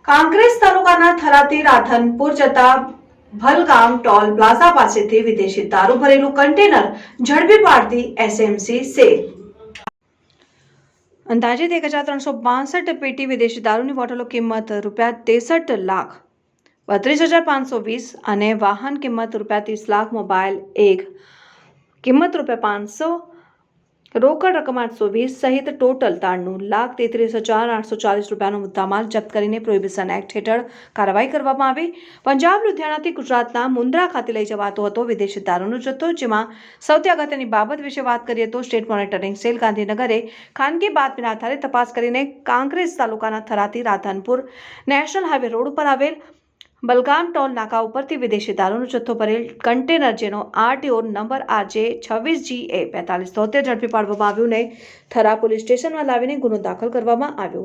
કાંકરેજ તાલુકાના થરાથી રાધનપુર જતા Bhalgam toll plaza પાસેથી વિદેશી દારૂ ભરેલું કન્ટેનર ઝડપી પાડતી એસએમસી સેલ અંદાજિત 1362 પેટી વિદેશી દારૂની બોટલો કિંમત ₹63,32,520 અને વાહન કિંમત ₹30 લાખ, મોબાઈલ એક કિંમત ₹500, રોકડ રકમ 820 સહિત ટોટલ ₹93,33,840 મુદ્દામાલ જપ્ત કરીને પ્રોહિબિશન એક્ટ હેઠળ કાર્યવાહી કરવામાં આવી। પંજાબ લુધિયાણાથી ગુજરાતના મુન્દ્રા ખાતે લઈ જવાતો હતો વિદેશી દારૂનો જથ્થો, જેમાં સૌથી અગત્યની બાબત વિશે વાત કરીએ તો સ્ટેટ મોનિટરિંગ સેલ ગાંધીનગરે ખાનગી બાતમીના આધારે તપાસ કરીને કાંકરેજ તાલુકાના થરાથી રાધનપુર નેશનલ હાઈવે રોડ ઉપર આવેલ બલગામ ટોલ નાકા ઉપરથી વિદેશી દારૂનો જથ્થો ભરેલ કન્ટેનર જેનો આરટીઓ નંબર RJ26GA 4573 ઝડપી પાડવામાં આવ્યું ને થરા પોલીસ સ્ટેશનમાં લાવીને ગુનો દાખલ કરવામાં આવ્યો।